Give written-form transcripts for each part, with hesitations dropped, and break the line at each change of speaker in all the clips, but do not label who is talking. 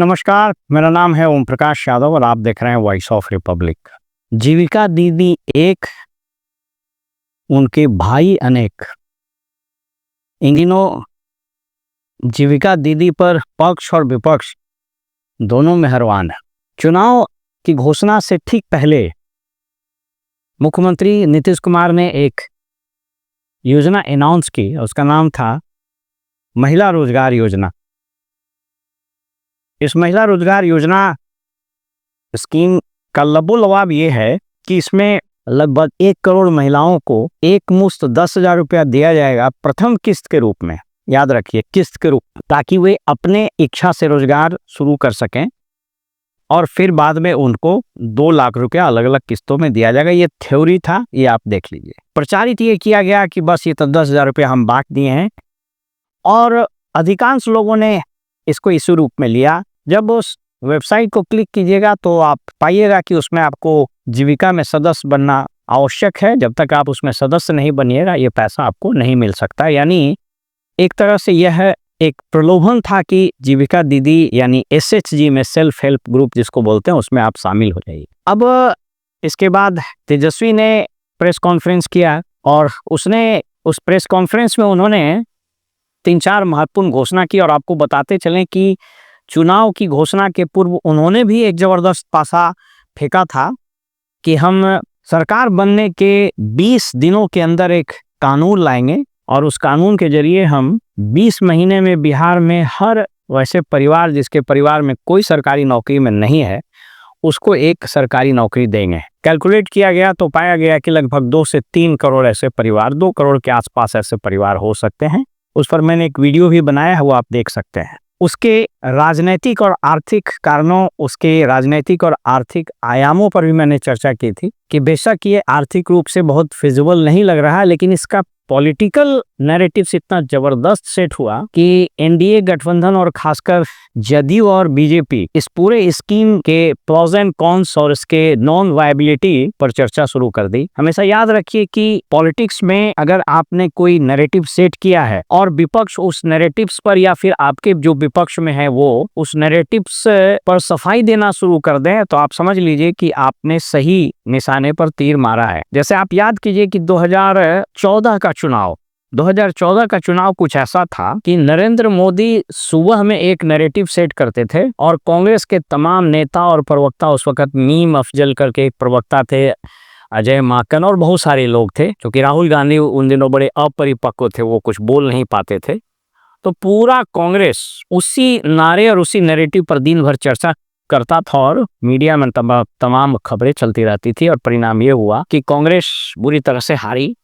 नमस्कार, मेरा नाम है ओम प्रकाश यादव और आप देख रहे हैं वॉइस ऑफ रिपब्लिक। जीविका दीदी एक, उनके भाई अनेक। इन दिनों जीविका दीदी पर पक्ष और विपक्ष दोनों मेहरबान है। चुनाव की घोषणा से ठीक पहले मुख्यमंत्री नीतीश कुमार ने एक योजना अनाउंस की, उसका नाम था महिला रोजगार योजना। इस महिला रोजगार योजना स्कीम का लबोलबाब ये है कि इसमें लगभग 1 करोड़ महिलाओं को एक मुश्त 10,000 रुपया दिया जाएगा प्रथम किस्त के रूप में। याद रखिए, किस्त के रूप, ताकि वे अपने इच्छा से रोजगार शुरू कर सकें और फिर बाद में उनको 2 लाख रुपया अलग अलग किस्तों में दिया जाएगा। ये थ्योरी था, ये आप देख लीजिए। प्रचारित ये किया गया कि बस ये तो 10,000 रुपया हम बांट दिए हैं और अधिकांश लोगों ने इसको इसी रूप में लिया। जब उस वेबसाइट को क्लिक कीजिएगा तो आप पाइएगा कि उसमें आपको जीविका में सदस्य बनना आवश्यक है। जब तक आप उसमें सदस्य नहीं बनिएगा ये पैसा आपको नहीं मिल सकता। यानी एक तरह से यह एक प्रलोभन था कि जीविका दीदी यानी SHG में सेल्फ हेल्प ग्रुप जिसको बोलते हैं उसमें आप शामिल हो जाइए। अब इसके बाद तेजस्वी ने प्रेस कॉन्फ्रेंस किया और उसने उस प्रेस कॉन्फ्रेंस में उन्होंने 3-4 महत्वपूर्ण घोषणा की। और आपको बताते चलें कि चुनाव की घोषणा के पूर्व उन्होंने भी एक जबरदस्त पासा फेंका था कि हम सरकार बनने के 20 दिनों के अंदर एक कानून लाएंगे और उस कानून के जरिए हम 20 महीने में बिहार में हर वैसे परिवार जिसके परिवार में कोई सरकारी नौकरी में नहीं है उसको एक सरकारी नौकरी देंगे। कैलकुलेट किया गया तो पाया गया कि लगभग 2 से 3 करोड़ ऐसे परिवार, 2 करोड़ के आसपास ऐसे परिवार हो सकते हैं। उस पर मैंने एक वीडियो भी बनाया है, वो आप देख सकते हैं। उसके राजनैतिक और आर्थिक कारणों, उसके राजनैतिक और आर्थिक आयामों पर भी मैंने चर्चा की थी कि बेशक ये आर्थिक रूप से बहुत फिजिबल नहीं लग रहा है, लेकिन इसका पॉलिटिकल नैरेटिव्स इतना जबरदस्त सेट हुआ कि एनडीए गठबंधन और खासकर जदयू और बीजेपी इस पूरे स्कीम के प्रोज एंड कॉन्स और इसके नॉन वायबिलिटी पर चर्चा शुरू कर दी। हमेशा याद रखिए कि पॉलिटिक्स में अगर आपने कोई नैरेटिव सेट किया है और विपक्ष उस नैरेटिव्स पर या फिर आपके जो विपक्ष में है वो उस नैरेटिव्स पर सफाई देना शुरू कर दें तो आप समझ लीजिए कि आपने सही निशाने पर तीर मारा है। जैसे आप याद कीजिए कि 2014 का चुनाव कुछ ऐसा था कि नरेंद्र मोदी सुबह में एक नैरेटिव सेट करते थे और कांग्रेस के तमाम नेता और प्रवक्ता, उस वक्त मीम अफजल करके एक प्रवक्ता थे, अजय माकन और बहुत सारे लोग थे, क्योंकि राहुल गांधी उन दिनों बड़े अपरिपक्व थे, वो कुछ बोल नहीं पाते थे। तो पूरा कांग्रेस उसी नारे और उसी नैरेटिव पर दिन भर चर्चा करता था और मीडिया में तमाम खबरें चलती रहती थी और परिणाम ये हुआ कि कांग्रेस बुरी तरह से हारी।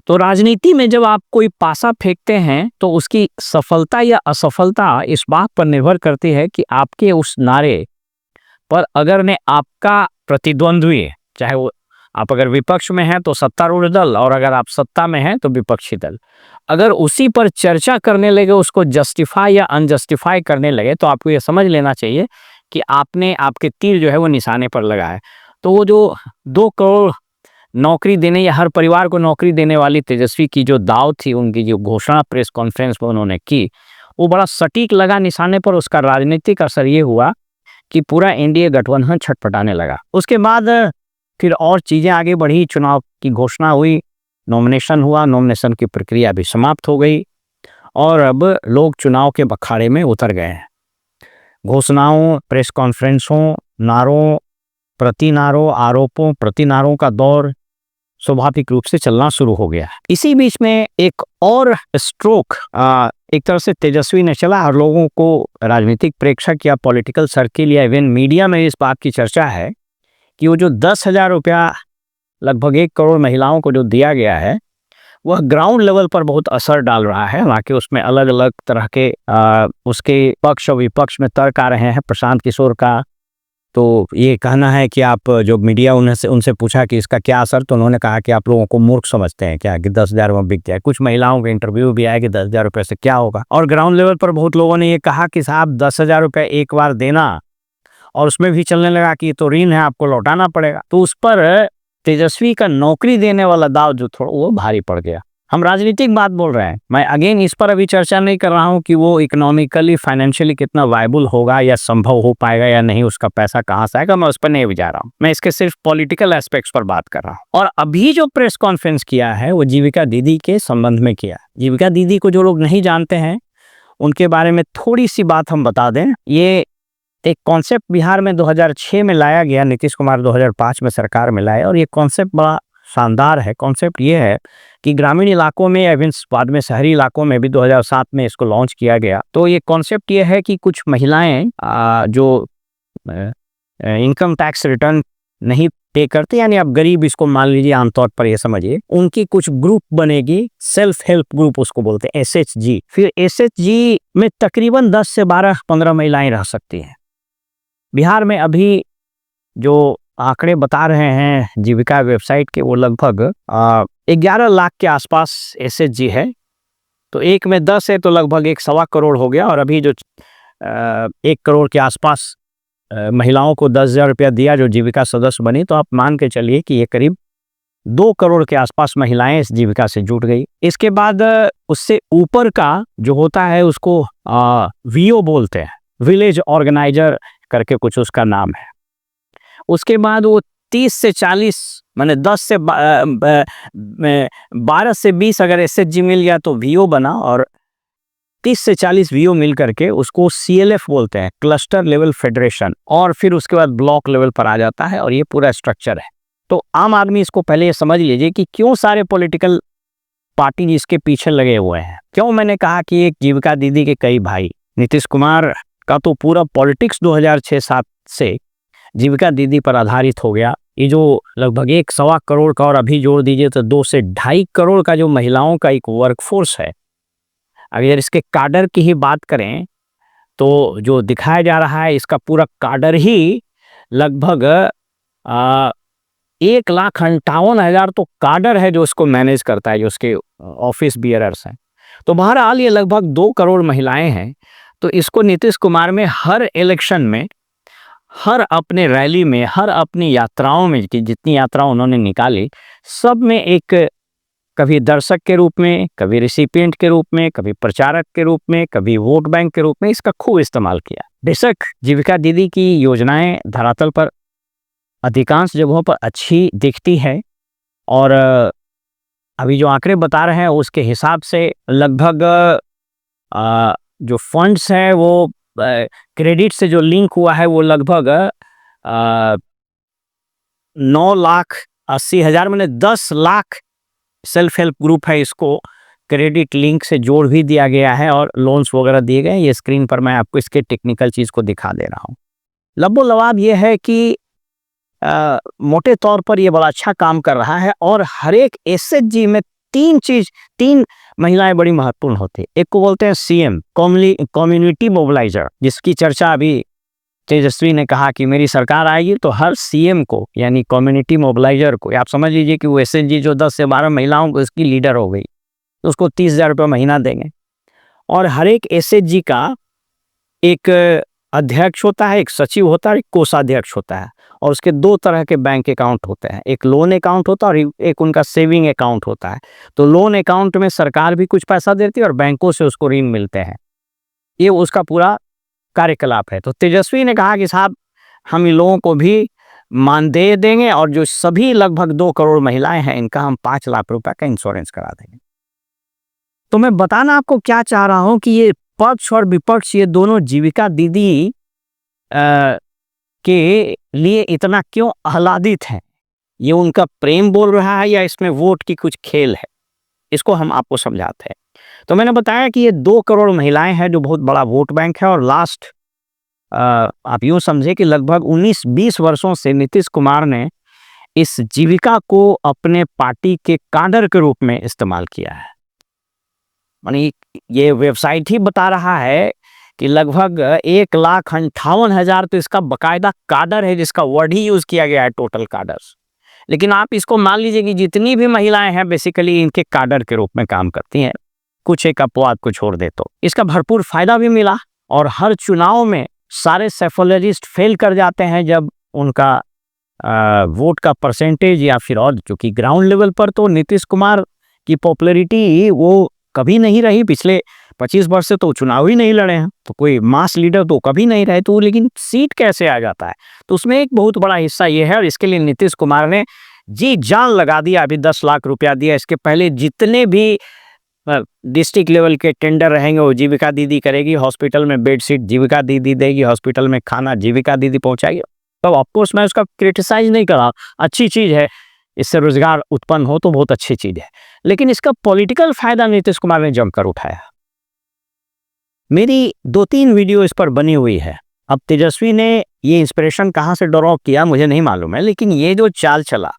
तो राजनीति में जब आप कोई पासा फेंकते हैं तो उसकी सफलता या असफलता इस बात पर निर्भर करती है कि आपके उस नारे पर अगर ने आपका प्रतिद्वंद्वी, चाहे वो आप अगर विपक्ष में हैं तो सत्तारूढ़ दल और अगर आप सत्ता में हैं तो विपक्षी दल, अगर उसी पर चर्चा करने लगे, उसको जस्टिफाई या अनजस्टिफाई करने लगे तो आपको ये समझ लेना चाहिए कि आपके तीर जो है वो निशाने पर लगा है। तो वो जो 2 करोड़ नौकरी देने या हर परिवार को नौकरी देने वाली तेजस्वी की जो दाव थी, उनकी जो घोषणा प्रेस कॉन्फ्रेंस में उन्होंने की, वो बड़ा सटीक लगा निशाने पर। उसका राजनीतिक असर ये हुआ कि पूरा एनडीए गठबंधन छटपटाने लगा। उसके बाद फिर और चीज़ें आगे बढ़ी, चुनाव की घोषणा हुई, नॉमिनेशन हुआ, नॉमिनेशन की प्रक्रिया भी समाप्त हो गई और अब लोग चुनाव के बखाड़े में उतर गए हैं। घोषणाओं, प्रेस कॉन्फ्रेंसों, नारों प्रति नारों, आरोपों प्रति नारों का दौर स्वाभाविक रूप से चलना शुरू हो गया। इसी बीच में एक और स्ट्रोक एक तरह से तेजस्वी ने चला और लोगों को, राजनीतिक प्रेक्षक या पॉलिटिकल सर्किल या इवन मीडिया में इस बात की चर्चा है कि वो जो 10,000 रुपया लगभग 1 करोड़ महिलाओं को जो दिया गया है वह ग्राउंड लेवल पर बहुत असर डाल रहा है। हालांकि उसमें अलग अलग तरह के उसके पक्ष और विपक्ष में तर्क आ रहे हैं। प्रशांत किशोर का तो ये कहना है कि आप जो मीडिया उनसे पूछा कि इसका क्या असर, तो उन्होंने कहा कि आप लोगों को मूर्ख समझते हैं क्या कि 10,000 में बिक जाए। कुछ महिलाओं के इंटरव्यू भी आया कि 10,000 रुपये से क्या होगा। और ग्राउंड लेवल पर बहुत लोगों ने ये कहा कि साहब 10,000 रुपये एक बार देना, और उसमें भी चलने लगा कि ये तो ऋण है, आपको लौटाना पड़ेगा। तो उस पर तेजस्वी का नौकरी देने वाला दाव जो थोड़ा वो भारी पड़ गया। हम राजनीतिक बात बोल रहे हैं। मैं अगेन इस पर अभी चर्चा नहीं कर रहा हूं कि वो इकोनॉमिकली फाइनेंशियली कितना वायबल होगा या संभव हो पाएगा या नहीं, उसका पैसा कहाँ से आएगा, मैं उस पर नहीं जा रहा हूं। मैं इसके सिर्फ पॉलिटिकल एस्पेक्ट्स पर बात कर रहा हूं। और अभी जो प्रेस कॉन्फ्रेंस किया है वो जीविका दीदी के संबंध में किया। जीविका दीदी को जो लोग नहीं जानते हैं उनके बारे में थोड़ी सी बात हम बता दें। ये एक कॉन्सेप्ट बिहार में 2006 में लाया गया, नीतीश कुमार 2005 में सरकार में लाए, और ये कॉन्सेप्ट बड़ा शानदार है। कॉन्सेप्ट ये है कि ग्रामीण इलाकों में, इवन बाद में शहरी इलाकों में भी 2007 में इसको लॉन्च किया गया। तो ये कॉन्सेप्ट ये है कि कुछ महिलाएं जो इनकम टैक्स रिटर्न नहीं पे करते, यानी आप गरीब इसको मान लीजिए, आमतौर पर ये समझिए, उनकी कुछ ग्रुप बनेगी, सेल्फ हेल्प ग्रुप उसको बोलते हैं, SHG। फिर SHG में तकरीबन 10 से 12-15 महिलाएं रह सकती हैं। बिहार में अभी जो आंकड़े बता रहे हैं जीविका वेबसाइट के, वो लगभग 11 लाख के आसपास SHG है। तो एक में 10 है तो लगभग 1.25 करोड़ हो गया। और अभी जो 1 करोड़ के आसपास महिलाओं को 10,000 रुपया दिया जो जीविका सदस्य बनी, तो आप मान के चलिए कि ये करीब 2 करोड़ के आसपास महिलाएं इस जीविका से जुट गई। इसके बाद उससे ऊपर का जो होता है उसको VO बोलते हैं, विलेज ऑर्गेनाइजर करके कुछ उसका नाम है। उसके बाद वो 30 से 40, माने 10 से 12 से 20 अगर SHG मिल गया तो VO बना, और 30 से 40 VO मिल करके उसको CLF बोलते हैं, क्लस्टर लेवल फेडरेशन, और फिर उसके बाद ब्लॉक लेवल पर आ जाता है। और ये पूरा स्ट्रक्चर है। तो आम आदमी इसको पहले ये समझ लीजिए कि क्यों सारे पॉलिटिकल पार्टी इसके पीछे लगे हुए हैं। क्यों मैंने कहा कि एक जीविका दीदी के कई भाई, नीतीश कुमार का तो पूरा पॉलिटिक्स 2006-07 से जीविका दीदी पर आधारित हो गया। ये जो लगभग 1.25 करोड़ का, और अभी जोड़ दीजिए तो 2 से 2.5 करोड़ का जो महिलाओं का एक वर्कफोर्स है, अगर इसके काडर की ही बात करें तो जो दिखाया जा रहा है इसका पूरा काडर ही लगभग 1,58,000 तो काडर है जो उसको मैनेज करता है, जो उसके ऑफिस बियरर्स हैं। तो बहरहाल ये लगभग 2 करोड़ महिलाएं हैं। तो इसको नीतीश कुमार में हर इलेक्शन में, हर अपने रैली में, हर अपनी यात्राओं में, कि जितनी यात्राएं उन्होंने निकाली, सब में एक कभी दर्शक के रूप में, कभी रिसिपिएंट के रूप में, कभी प्रचारक के रूप में, कभी वोट बैंक के रूप में इसका खूब इस्तेमाल किया। बेशक जीविका दीदी की योजनाएं धरातल पर अधिकांश जगहों पर अच्छी दिखती है, और अभी जो आंकड़े बता रहे हैं उसके हिसाब से लगभग जो फंड्स हैं वो क्रेडिट से जो लिंक हुआ है वो लगभग 9,80,000, मैंने 10 लाख सेल्फ हेल्प ग्रुप है, इसको क्रेडिट लिंक से जोड़ भी दिया गया है और लोन्स वगैरह दिए गए। ये स्क्रीन पर मैं आपको इसके टेक्निकल चीज़ को दिखा दे रहा हूँ। लब्बो लवाब ये है कि मोटे तौर पर ये बड़ा अच्छा काम कर रहा है। और हर एक SHG में 3 महिलाएं बड़ी महत्वपूर्ण होती है। एक को बोलते हैं CM, कम्युनिटी मोबिलाइजर, जिसकी चर्चा अभी तेजस्वी ने कहा कि मेरी सरकार आएगी तो हर CM को, यानी कम्युनिटी मोबिलाइजर को, आप समझ लीजिए कि वो SHG जो 10 से 12 महिलाओं को इसकी लीडर हो गई, तो उसको 30,000 रुपये महीना देंगे। और हर एक SHG का एक अध्यक्ष होता है, एक सचिव होता है, एक कोषाध्यक्ष होता है, और उसके 2 तरह के बैंक अकाउंट होते हैं, एक लोन अकाउंट होता है और एक उनका सेविंग अकाउंट होता है। तो लोन अकाउंट में सरकार भी कुछ पैसा देती है और बैंकों से उसको ऋण मिलते हैं। ये उसका पूरा कार्यकलाप है। तो तेजस्वी ने कहा कि साहब हम इन लोगों को भी मानदेय देंगे, और जो सभी लगभग 2 करोड़ महिलाएं हैं इनका हम 5 लाख रुपए का इंश्योरेंस करा देंगे। तो मैं बताना आपको क्या चाह रहा हूं कि ये पक्ष और विपक्ष, ये दोनों जीविका दीदी के लिए इतना क्यों आह्लादित हैं। ये उनका प्रेम बोल रहा है या इसमें वोट की कुछ खेल है, इसको हम आपको समझाते हैं। तो मैंने बताया कि ये 2 करोड़ महिलाएं हैं जो बहुत बड़ा वोट बैंक है। और लास्ट आप यूँ समझे कि लगभग 19-20 वर्षों से नीतीश कुमार ने इस जीविका को अपने पार्टी के काडर के रूप में इस्तेमाल किया है। यानी ये वेबसाइट ही बता रहा है कि लगभग 1,58,000 तो इसका बकायदा काडर है, जिसका वर्ड ही यूज किया गया है, टोटल काडर्स। लेकिन आप इसको मान लीजिए कि जितनी भी महिलाएं हैं बेसिकली इनके काडर के रूप में काम करती हैं, कुछ एक अपवाद को छोड़ दे। तो इसका भरपूर फायदा भी मिला। और हर चुनाव में सारे सेफोलॉजिस्ट फेल कर जाते हैं जब उनका वोट का परसेंटेज, या फिर और चूंकि ग्राउंड लेवल पर तो नीतीश कुमार कि पॉपुलैरिटी वो कभी नहीं रही, पिछले 25 वर्ष से तो चुनाव ही नहीं लड़े हैं, तो कोई मास लीडर तो कभी नहीं रहे, तो लेकिन सीट कैसे आ जाता है? तो उसमें एक बहुत बड़ा हिस्सा ये है, और इसके लिए नीतीश कुमार ने जी जान लगा दिया। अभी 10 लाख रुपया दिया, इसके पहले जितने भी डिस्ट्रिक्ट लेवल के टेंडर रहेंगे वो जीविका दीदी करेगी, हॉस्पिटल में बेडशीट जीविका दीदी देगी, हॉस्पिटल में खाना जीविका दीदी पहुंचाएगी। तो ऑफकोर्स मैं उसका क्रिटिसाइज नहीं कर रहा, अच्छी चीज़ है, इससे रोजगार उत्पन्न हो तो बहुत अच्छी चीज़ है, लेकिन इसका पॉलिटिकल फायदा नीतीश कुमार ने जमकर उठाया। मेरी 2-3 वीडियो इस पर बनी हुई है। अब तेजस्वी ने ये इंस्पिरेशन कहाँ से ड्रॉ किया मुझे नहीं मालूम है, लेकिन ये जो चाल चला,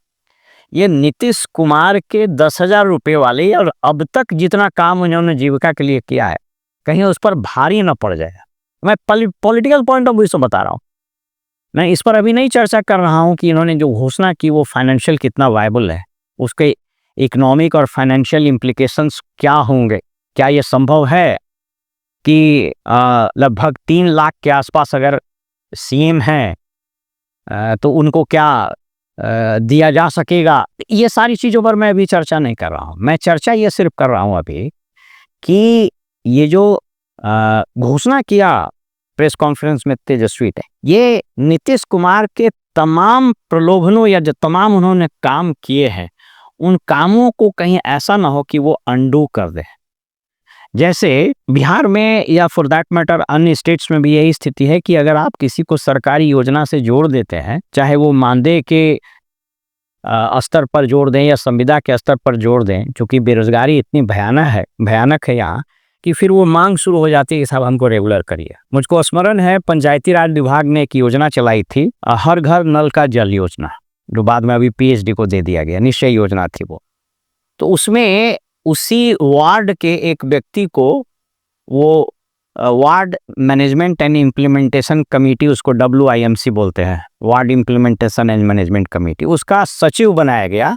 ये नीतीश कुमार के 10,000 रुपये वाले और अब तक जितना काम उन्होंने जीविका के लिए किया है, कहीं उस पर भारी न पड़ जाए। मैं पॉलिटिकल पॉइंट ऑफ व्यू से बता रहा हूँ, मैं इस पर अभी नहीं चर्चा कर रहा हूँ कि इन्होंने जो घोषणा की वो फाइनेंशियल कितना वायबल है, उसके इकोनॉमिक और फाइनेंशियल इम्प्लीकेशंस क्या होंगे। क्या ये संभव है कि लगभग 3 लाख के आसपास अगर सीएम हैं तो उनको क्या दिया जा सकेगा? ये सारी चीज़ों पर मैं अभी चर्चा नहीं कर रहा हूँ। मैं चर्चा ये सिर्फ कर रहा हूँ अभी कि ये जो घोषणा किया प्रेस कॉन्फ्रेंस में तेजस्वी ने, ये नीतीश कुमार के तमाम प्रलोभनों या जो तमाम उन्होंने काम किए हैं, उन कामों को कहीं ऐसा ना हो कि वो अंडू कर दे। जैसे बिहार में या फॉर दैट मैटर अन्य स्टेट्स में भी यही स्थिति है कि अगर आप किसी को सरकारी योजना से जोड़ देते हैं, चाहे वो मानदेय के स्तर पर जोड़ दें या संविदा के स्तर पर जोड़ दें, क्योंकि बेरोजगारी इतनी भयानक है यहाँ कि फिर वो मांग शुरू हो जाती है कि साहब हमको रेगुलर करिए। मुझको स्मरण है पंचायती राज विभाग ने एक योजना चलाई थी, हर घर नल का जल योजना, जो बाद में अभी पीएचडी को दे दिया गया, निश्चय योजना थी वो। तो उसमें उसी वार्ड के एक व्यक्ति को वो ward management and implementation committee, उसको WIMC बोलते हैं, ward implementation and management committee, उसका सचिव बनाया गया।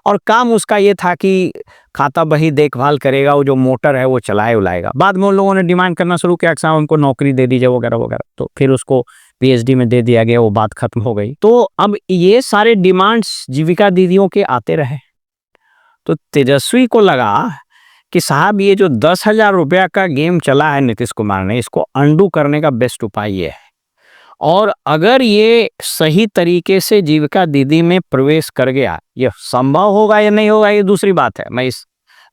और काम उसका ये था कि खाता बही देखभाल करेगा, वो जो मोटर है वो चलाए उलाएगा। बाद में उन लोगों ने डिमांड करना शुरू किया कि साहब हमको नौकरी दे दीजिए वगैरह वगैरह, तो फिर उसको पीएचडी में दे दिया गया, वो बात खत्म हो गई। तो अब ये सारे डिमांड्स जीविका दीदियों के आते रहे, तो तेजस्वी को लगा कि साहब ये जो 10,000 रुपया का गेम चला है नीतीश कुमार ने, इसको अंडू करने का बेस्ट उपाय ये है। और अगर ये सही तरीके से जीविका दीदी में प्रवेश कर गया, ये संभव होगा या नहीं होगा ये दूसरी बात है, मैं इस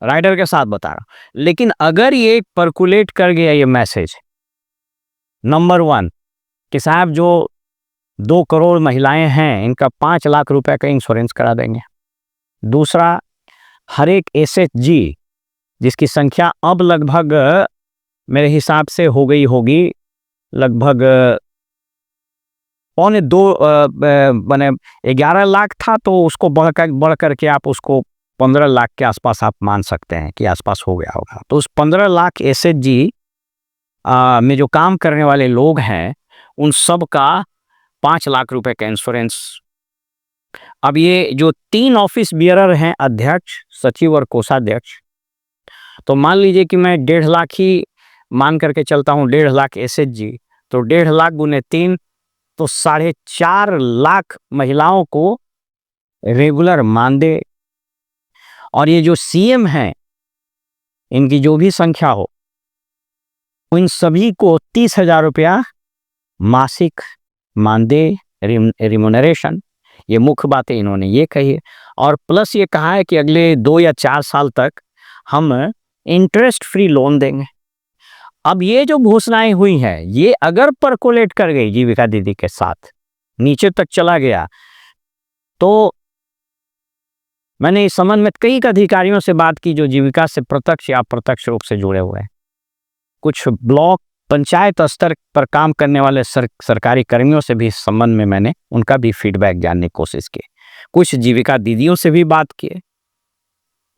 राइडर के साथ बता रहा हूँ, लेकिन अगर ये परकुलेट कर गया ये मैसेज, नंबर 1 कि साहब जो 2 करोड़ महिलाएं हैं इनका 5 लाख रुपए का इंश्योरेंस करा देंगे। दूसरा, हर एक SHG जिसकी संख्या अब लगभग मेरे हिसाब से हो गई होगी लगभग 11 लाख था, तो उसको बढ़ करके आप उसको 15 लाख के आसपास आप मान सकते हैं कि आसपास हो गया होगा। तो उस 15 लाख SHG में जो काम करने वाले लोग हैं उन सब का 5 लाख रुपए का इंश्योरेंस। अब ये जो 3 ऑफिस बियरर हैं, अध्यक्ष, सचिव और कोषाध्यक्ष, तो मान लीजिए कि मैं 1.5 लाख ही मान करके चलता हूँ, 1.5 लाख SHG, तो 1.5 लाख गुने 3 तो 4.5 लाख महिलाओं को रेगुलर मानदेय। और ये जो सीएम हैं इनकी जो भी संख्या हो, इन सभी को 30,000 रुपया मासिक मानदेय, रिम्यूनरेशन, ये मुख्य बातें इन्होंने ये कही है। और प्लस ये कहा है कि अगले 2 या 4 साल तक हम इंटरेस्ट फ्री लोन देंगे। अब ये जो घोषणाएं हुई हैं, ये अगर परकोलेट कर गई जीविका दीदी के साथ, नीचे तक चला गया, तो मैंने इस संबंध में कई अधिकारियों से बात की जो जीविका से प्रत्यक्ष या अप्रत्यक्ष रूप से जुड़े हुए हैं। कुछ ब्लॉक पंचायत स्तर पर काम करने वाले सरकारी कर्मियों से भी इस संबंध में मैंने उनका भी फीडबैक जानने की कोशिश की। कुछ जीविका दीदियों से भी बात किए,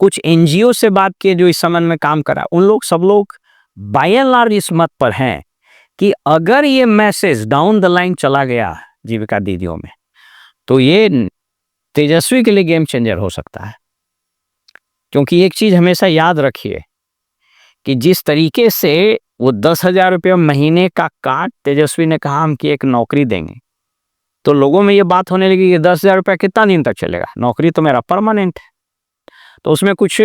कुछ NGO से बात किए जो इस संबंध में काम करा। उन लोग सब लोग बाय एंड लार्ज इस मत पर हैं कि अगर ये मैसेज डाउन द लाइन चला गया जीविका दीदियों में, तो ये तेजस्वी के लिए गेम चेंजर हो सकता है। क्योंकि एक चीज हमेशा याद रखिए कि जिस तरीके से वो 10,000 रुपये महीने का काट तेजस्वी ने कहा हम कि एक नौकरी देंगे, तो लोगों में ये बात होने लगी कि 10,000 रुपया कितना दिन तक चलेगा, नौकरी तो मेरा परमानेंट है। तो उसमें कुछ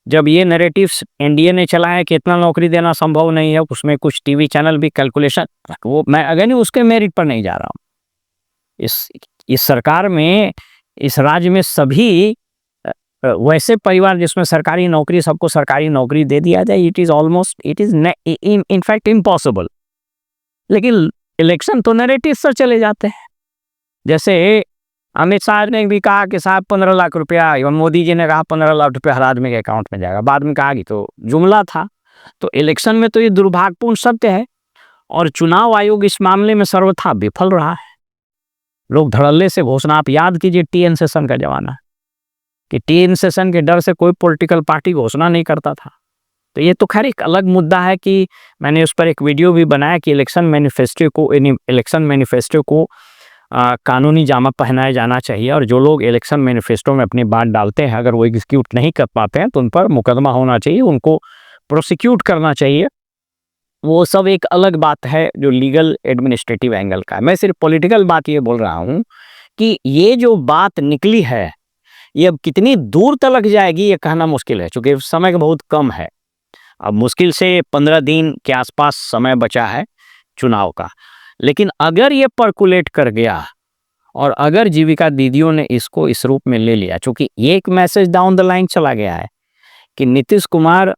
जब ये नैरेटिव्स एनडीए ने चलाया कि इतना नौकरी देना संभव नहीं है, उसमें कुछ टीवी चैनल भी कैलकुलेशन, वो मैं अगर नहीं उसके मेरिट पर नहीं जा रहा हूँ। इस सरकार में, इस राज्य में सभी वैसे परिवार जिसमें सरकारी नौकरी, सबको सरकारी नौकरी दे दिया जाए, इट इज इनफैक्ट इम्पॉसिबल। लेकिन इलेक्शन तो नैरेटिव पर चले जाते हैं। जैसे अमित शाह ने भी कहा कि साहब 15 लाख रुपया, एवं मोदी जी ने कहा 15 लाख रुपया हर आदमी के अकाउंट में जाएगा, बाद में कहा कि तो जुमला था। तो इलेक्शन में तो ये दुर्भाग्यपूर्ण सत्य है, और चुनाव आयोग इस मामले में सर्वथा विफल रहा है। लोग धड़ल्ले से घोषणा, आप याद कीजिए टीएन सेशन का जमाना, कि टीएन सेशन के डर से कोई पॉलिटिकल पार्टी घोषणा नहीं करता था। तो ये तो खैर एक अलग मुद्दा है कि मैंने उस पर एक वीडियो भी बनाया कि इलेक्शन मैनिफेस्टो को कानूनी जामा पहनाया जाना चाहिए, और जो लोग इलेक्शन मैनिफेस्टो में अपनी बात डालते हैं, अगर वो एग्जीक्यूट नहीं कर पाते हैं तो उन पर मुकदमा होना चाहिए, उनको प्रोसिक्यूट करना चाहिए। वो सब एक अलग बात है जो लीगल एडमिनिस्ट्रेटिव एंगल का है। मैं सिर्फ पॉलिटिकल बात ये बोल रहा हूँ कि ये जो बात निकली है, ये अब कितनी दूर तक जाएगी ये कहना मुश्किल है, चूँकि समय बहुत कम है। अब मुश्किल से 15 दिन के आसपास समय बचा है चुनाव का। लेकिन अगर ये पर्कुलेट कर गया, और अगर जीविका दीदियों ने इसको इस रूप में ले लिया, चूँकि ये एक मैसेज डाउन द लाइन चला गया है कि नीतीश कुमार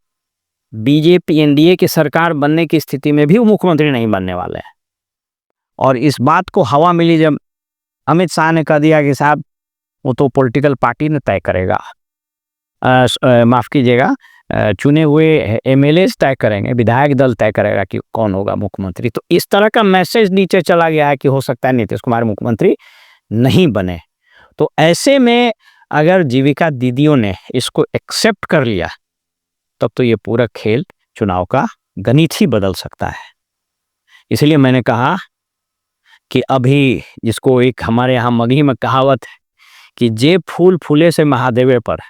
बीजेपी एनडीए की सरकार बनने की स्थिति में भी वो मुख्यमंत्री नहीं बनने वाले हैं। और इस बात को हवा मिली जब अमित शाह ने कह दिया कि साहब वो तो पॉलिटिकल पार्टी ने तय करेगा, माफ़ कीजिएगा, चुने हुए एमएलए तय करेंगे, विधायक दल तय करेगा कि कौन होगा मुख्यमंत्री। तो इस तरह का मैसेज नीचे चला गया है कि हो सकता है नीतीश कुमार मुख्यमंत्री नहीं बने। तो ऐसे में अगर जीविका दीदियों ने इसको एक्सेप्ट कर लिया, तब तो ये पूरा खेल चुनाव का गणित ही बदल सकता है। इसलिए मैंने कहा कि अभी, जिसको एक हमारे यहाँ मगही में कहावत है कि जे फूल फूले से महादेवे पर,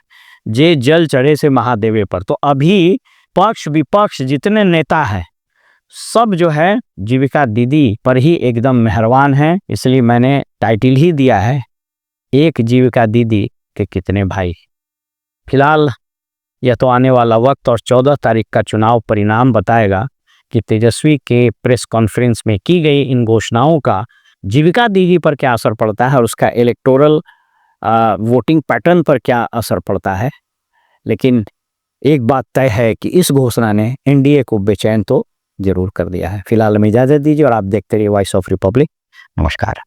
जे जल चढ़े से महादेवे पर, तो अभी पक्ष विपक्ष जितने नेता हैं सब जो है जीविका दीदी पर ही एकदम मेहरबान हैं। इसलिए मैंने टाइटल ही दिया है, एक जीविका दीदी के कितने भाई। फिलहाल यह तो आने वाला वक्त और 14 तारीख का चुनाव परिणाम बताएगा कि तेजस्वी के प्रेस कॉन्फ्रेंस में की गई इन घोषणाओं का जीविका दीदी पर क्या असर पड़ता है, और उसका इलेक्टोरल वोटिंग पैटर्न पर क्या असर पड़ता है। लेकिन एक बात तय है कि इस घोषणा ने एनडीए को बेचैन तो जरूर कर दिया है। फिलहाल में इजाज़त दीजिए और आप देखते रहिए वॉइस ऑफ रिपब्लिक। नमस्कार।